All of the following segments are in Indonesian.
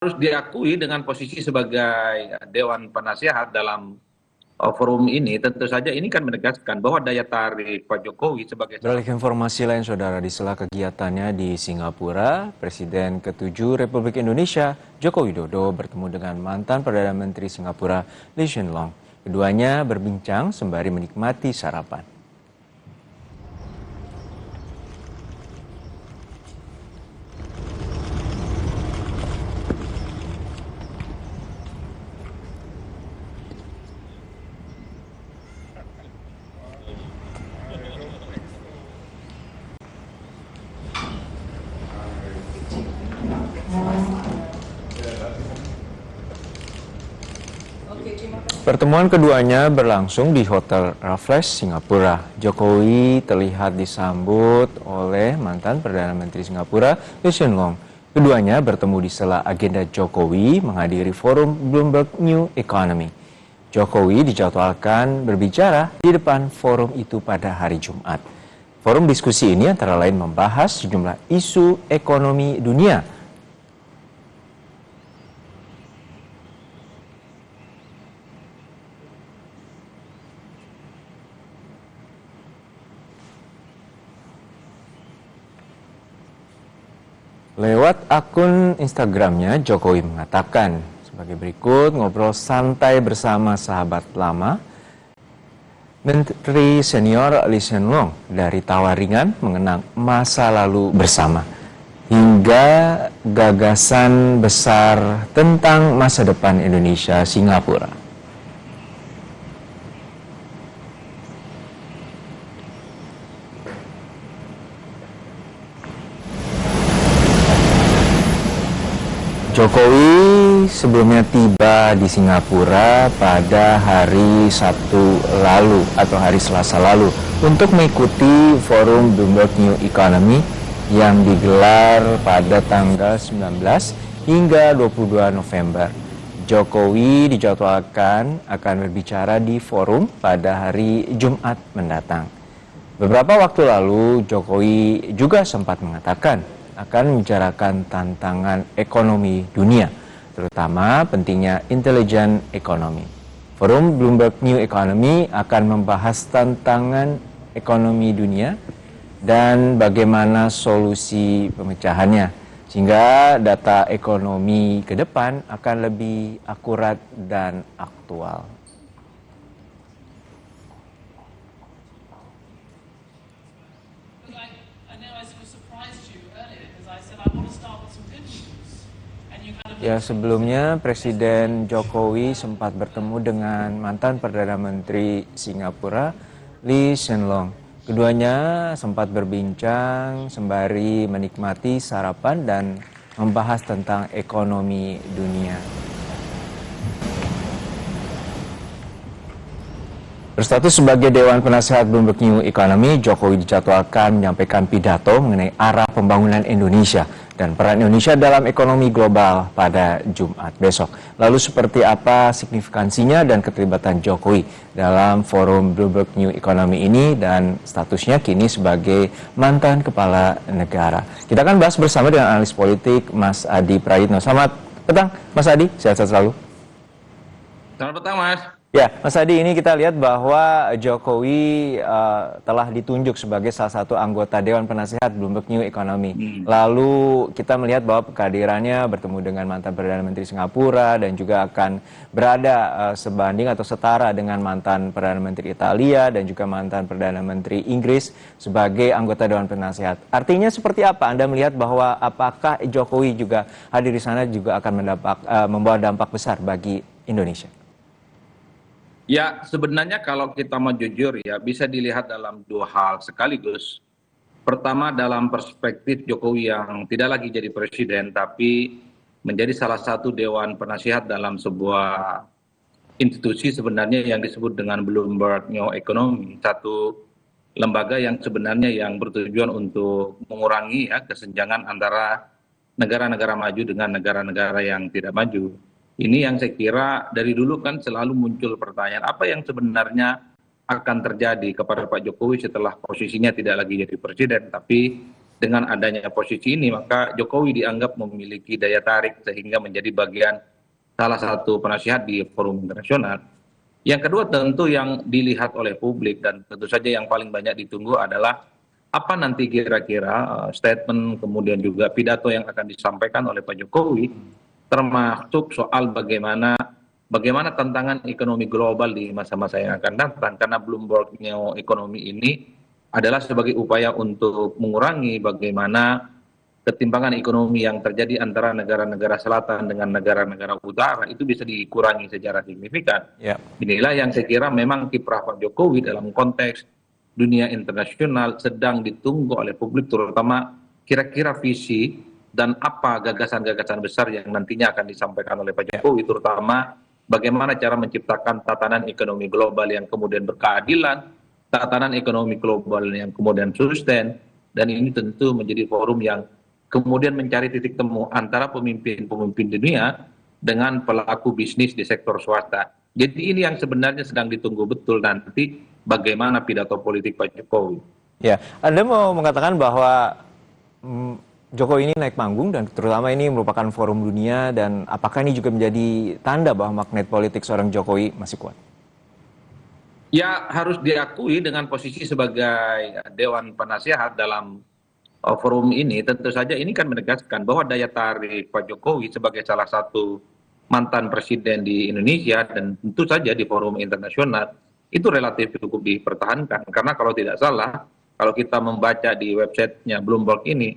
harus diakui dengan posisi sebagai Dewan Penasehat dalam forum ini, tentu saja ini kan menegaskan bahwa daya tarik Pak Jokowi sebagai Beralih ke informasi lain, Saudara, di sela kegiatannya di Singapura, Presiden ke-7 Republik Indonesia, Joko Widodo, bertemu dengan mantan Perdana Menteri Singapura, Lee Hsien Loong. Keduanya berbincang sembari menikmati sarapan. Pertemuan keduanya berlangsung di Hotel Raffles, Singapura. Jokowi terlihat disambut oleh mantan Perdana Menteri Singapura, Lee Hsien Loong. Keduanya bertemu di sela agenda Jokowi menghadiri forum Bloomberg New Economy. Jokowi dijadwalkan berbicara di depan forum itu pada hari Jumat. Forum diskusi ini antara lain membahas sejumlah isu ekonomi dunia. Lewat akun Instagramnya, Jokowi mengatakan sebagai berikut, ngobrol santai bersama sahabat lama, Menteri Senior Lee Hsien Loong, dari tawa ringan mengenang masa lalu bersama, hingga gagasan besar tentang masa depan Indonesia Singapura. Jokowi sebelumnya tiba di Singapura pada hari Sabtu lalu atau hari Selasa lalu untuk mengikuti forum Bloomberg New Economy yang digelar pada tanggal 19 hingga 22 November. Jokowi dijadwalkan akan berbicara di forum pada hari Jumat mendatang. Beberapa waktu lalu, Jokowi juga sempat mengatakan akan membicarakan tantangan ekonomi dunia, terutama pentingnya intelijen ekonomi. Forum Bloomberg New Economy akan membahas tantangan ekonomi dunia dan bagaimana solusi pemecahannya, sehingga data ekonomi ke depan akan lebih akurat dan aktual. Ya, sebelumnya Presiden Jokowi sempat bertemu dengan mantan Perdana Menteri Singapura, Lee Hsien Loong. Keduanya sempat berbincang sembari menikmati sarapan dan membahas tentang ekonomi dunia. Berstatus sebagai Dewan Penasehat Bloomberg New Economy, Jokowi dijadwalkan menyampaikan pidato mengenai arah pembangunan Indonesia dan peran Indonesia dalam ekonomi global pada Jumat besok. Lalu seperti apa signifikansinya dan keterlibatan Jokowi dalam forum Bloomberg New Economy ini dan statusnya kini sebagai mantan kepala negara. Kita akan bahas bersama dengan analis politik Mas Adi Prayitno. Selamat petang Mas Adi, sehat-sehat selalu. Selamat petang Mas. Ya, Mas Adi, ini kita lihat bahwa Jokowi telah ditunjuk sebagai salah satu anggota Dewan Penasehat Bloomberg New Economy. Lalu kita melihat bahwa kehadirannya bertemu dengan mantan Perdana Menteri Singapura dan juga akan berada sebanding atau setara dengan mantan Perdana Menteri Italia dan juga mantan Perdana Menteri Inggris sebagai anggota Dewan Penasehat. Artinya seperti apa? Anda melihat bahwa apakah Jokowi juga hadir di sana juga akan membawa dampak besar bagi Indonesia? Ya, sebenarnya kalau kita mau jujur ya, bisa dilihat dalam dua hal sekaligus. Pertama, dalam perspektif Jokowi yang tidak lagi jadi presiden, tapi menjadi salah satu Dewan Penasihat dalam sebuah institusi sebenarnya yang disebut dengan Bloomberg New Economy. Satu lembaga yang sebenarnya yang bertujuan untuk mengurangi ya kesenjangan antara negara-negara maju dengan negara-negara yang tidak maju. Ini yang saya kira dari dulu kan selalu muncul pertanyaan apa yang sebenarnya akan terjadi kepada Pak Jokowi setelah posisinya tidak lagi jadi presiden tapi dengan adanya posisi ini, maka Jokowi dianggap memiliki daya tarik sehingga menjadi bagian salah satu penasihat di forum internasional. Yang kedua tentu yang dilihat oleh publik dan tentu saja yang paling banyak ditunggu adalah apa nanti kira-kira statement kemudian juga pidato yang akan disampaikan oleh Pak Jokowi, termasuk soal bagaimana tantangan ekonomi global di masa-masa yang akan datang, karena Bloomberg New Economy ini adalah sebagai upaya untuk mengurangi bagaimana ketimpangan ekonomi yang terjadi antara negara-negara selatan dengan negara-negara utara itu bisa dikurangi secara signifikan. Ya. Inilah yang saya kira memang kiprah Pak Jokowi dalam konteks dunia internasional sedang ditunggu oleh publik, terutama kira-kira visi dan apa gagasan-gagasan besar yang nantinya akan disampaikan oleh Pak Jokowi, terutama bagaimana cara menciptakan tatanan ekonomi global yang kemudian berkeadilan, tatanan ekonomi global yang kemudian sustain, dan ini tentu menjadi forum yang kemudian mencari titik temu antara pemimpin-pemimpin dunia dengan pelaku bisnis di sektor swasta. Jadi ini yang sebenarnya sedang ditunggu betul nanti bagaimana pidato politik Pak Jokowi. Ya, Anda mau mengatakan bahwa Jokowi ini naik panggung dan terutama ini merupakan forum dunia, dan apakah ini juga menjadi tanda bahwa magnet politik seorang Jokowi masih kuat? Ya, harus diakui dengan posisi sebagai Dewan Penasehat dalam forum ini, tentu saja ini kan menegaskan bahwa daya tarik Pak Jokowi sebagai salah satu mantan presiden di Indonesia dan tentu saja di forum internasional itu relatif cukup dipertahankan. Karena kalau tidak salah, kalau kita membaca di websitenya Bloomberg ini,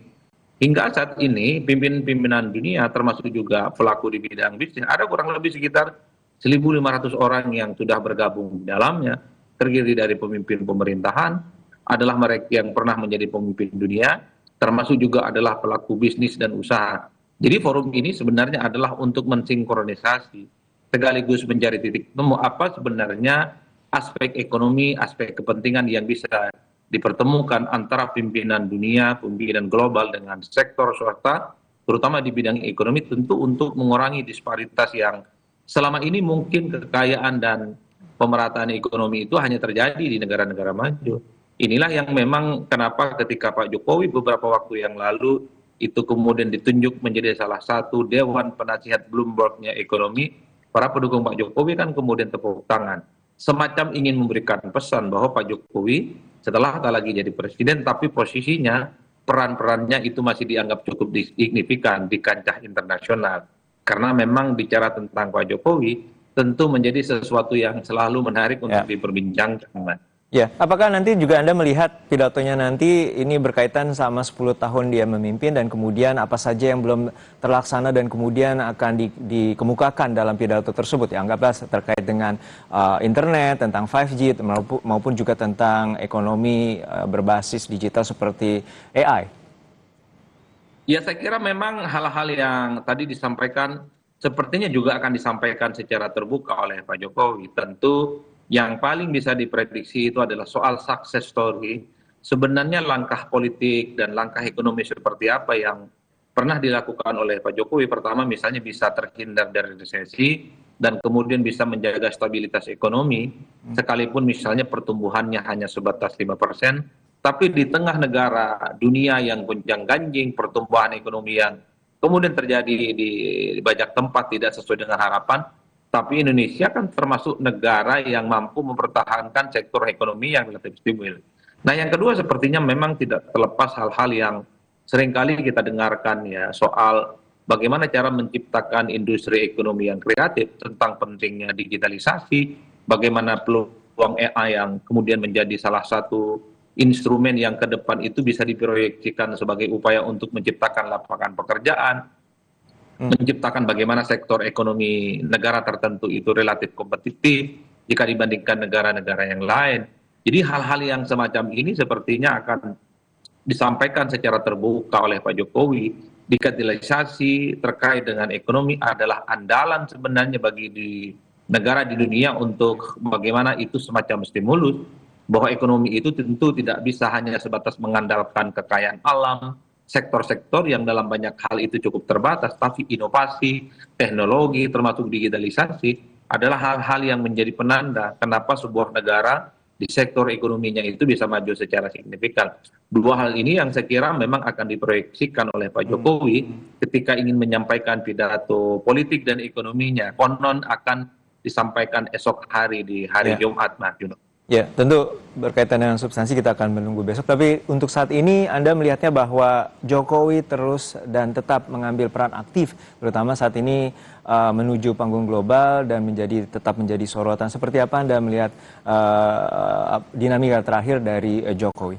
hingga saat ini pimpinan dunia termasuk juga pelaku di bidang bisnis ada kurang lebih sekitar 1.500 orang yang sudah bergabung di dalamnya, terdiri dari pemimpin pemerintahan, adalah mereka yang pernah menjadi pemimpin dunia, termasuk juga adalah pelaku bisnis dan usaha. Jadi forum ini sebenarnya adalah untuk mensinkronisasi, sekaligus mencari titik temu apa sebenarnya aspek ekonomi, aspek kepentingan yang bisa dipertemukan antara pimpinan dunia, pimpinan global dengan sektor swasta, terutama di bidang ekonomi, tentu untuk mengurangi disparitas yang selama ini mungkin kekayaan dan pemerataan ekonomi itu hanya terjadi di negara-negara maju. Inilah yang memang kenapa ketika Pak Jokowi beberapa waktu yang lalu itu kemudian ditunjuk menjadi salah satu Dewan Penasihat Bloomberg-nya ekonomi, para pendukung Pak Jokowi kan kemudian tepuk tangan. Semacam ingin memberikan pesan bahwa Pak Jokowi setelah tak lagi jadi presiden, tapi posisinya, peran-perannya itu masih dianggap cukup signifikan di kancah internasional. Karena memang bicara tentang Pak Jokowi tentu menjadi sesuatu yang selalu menarik untuk diperbincangkan, Mas. Ya, apakah nanti juga Anda melihat pidatonya nanti ini berkaitan sama 10 tahun dia memimpin dan kemudian apa saja yang belum terlaksana dan kemudian akan dikemukakan dalam pidato tersebut, ya, anggaplah terkait dengan internet, tentang 5G maupun juga tentang ekonomi berbasis digital seperti AI? Ya, saya kira memang hal-hal yang tadi disampaikan sepertinya juga akan disampaikan secara terbuka oleh Pak Jokowi. Tentu yang paling bisa diprediksi itu adalah soal success story. Sebenarnya langkah politik dan langkah ekonomi seperti apa yang pernah dilakukan oleh Pak Jokowi. Pertama misalnya bisa terhindar dari resesi dan kemudian bisa menjaga stabilitas ekonomi, sekalipun misalnya pertumbuhannya hanya sebatas 5%, tapi di tengah negara dunia yang gonjang-ganjing, pertumbuhan ekonomi yang kemudian terjadi di banyak tempat tidak sesuai dengan harapan, tapi Indonesia kan termasuk negara yang mampu mempertahankan sektor ekonomi yang relatif stabil. Nah, yang kedua sepertinya memang tidak terlepas hal-hal yang seringkali kita dengarkan, ya, soal bagaimana cara menciptakan industri ekonomi yang kreatif, tentang pentingnya digitalisasi, bagaimana peluang AI yang kemudian menjadi salah satu instrumen yang ke depan itu bisa diproyeksikan sebagai upaya untuk menciptakan lapangan pekerjaan, menciptakan bagaimana sektor ekonomi negara tertentu itu relatif kompetitif jika dibandingkan negara-negara yang lain. Jadi hal-hal yang semacam ini sepertinya akan disampaikan secara terbuka oleh Pak Jokowi. Digitalisasi terkait dengan ekonomi adalah andalan sebenarnya bagi negara di dunia untuk bagaimana itu semacam stimulus, bahwa ekonomi itu tentu tidak bisa hanya sebatas mengandalkan kekayaan alam, sektor-sektor yang dalam banyak hal itu cukup terbatas, tapi inovasi, teknologi, termasuk digitalisasi adalah hal-hal yang menjadi penanda kenapa sebuah negara di sektor ekonominya itu bisa maju secara signifikan. Dua hal ini yang saya kira memang akan diproyeksikan oleh Pak Jokowi ketika ingin menyampaikan pidato politik dan ekonominya. Konon akan disampaikan esok hari di hari Jumat, Mas Juno. Ya, tentu berkaitan dengan substansi kita akan menunggu besok. Tapi untuk saat ini Anda melihatnya bahwa Jokowi terus dan tetap mengambil peran aktif, terutama saat ini menuju panggung global dan tetap menjadi sorotan. Seperti apa Anda melihat dinamika terakhir dari Jokowi?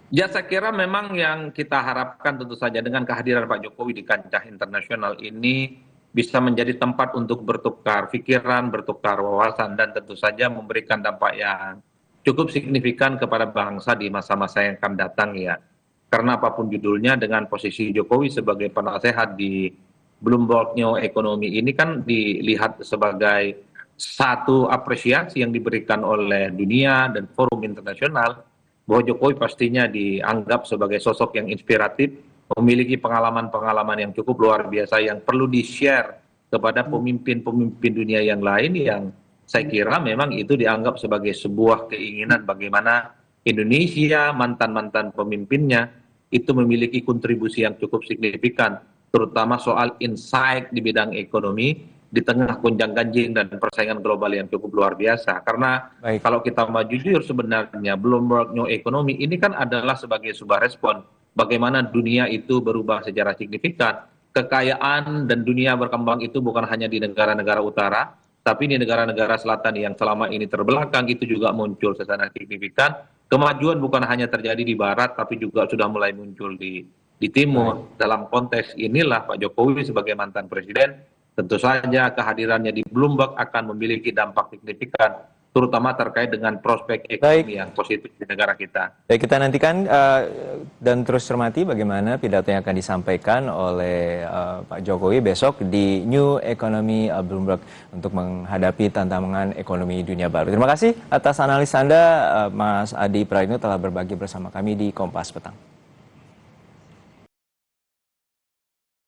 Ya, saya kira memang yang kita harapkan tentu saja dengan kehadiran Pak Jokowi di kancah internasional ini bisa menjadi tempat untuk bertukar pikiran, bertukar wawasan, dan tentu saja memberikan dampak yang cukup signifikan kepada bangsa di masa-masa yang akan datang ya. Karena apapun judulnya, dengan posisi Jokowi sebagai penasehat di Bloomberg New Economy ini kan dilihat sebagai satu apresiasi yang diberikan oleh dunia dan forum internasional bahwa Jokowi pastinya dianggap sebagai sosok yang inspiratif, memiliki pengalaman-pengalaman yang cukup luar biasa yang perlu di-share kepada pemimpin-pemimpin dunia yang lain, yang saya kira memang itu dianggap sebagai sebuah keinginan bagaimana Indonesia, mantan-mantan pemimpinnya, itu memiliki kontribusi yang cukup signifikan, terutama soal insight di bidang ekonomi, di tengah gonjang-ganjing dan persaingan global yang cukup luar biasa. Karena kalau kita mau jujur sebenarnya, Bloomberg New Economy ini kan adalah sebagai sebuah respon bagaimana dunia itu berubah secara signifikan. Kekayaan dan dunia berkembang itu bukan hanya di negara-negara utara, tapi di negara-negara selatan yang selama ini terbelakang itu juga muncul secara signifikan. Kemajuan bukan hanya terjadi di barat, tapi juga sudah mulai muncul di timur. Dalam konteks inilah Pak Jokowi sebagai mantan presiden, tentu saja kehadirannya di Bloomberg akan memiliki dampak signifikan, terutama terkait dengan prospek ekonomi yang positif di negara kita. Baik, kita nantikan dan terus cermati bagaimana pidato yang akan disampaikan oleh Pak Jokowi besok di New Economy Bloomberg untuk menghadapi tantangan ekonomi dunia baru. Terima kasih atas analis Anda, Mas Adi Praitno, telah berbagi bersama kami di Kompas Petang.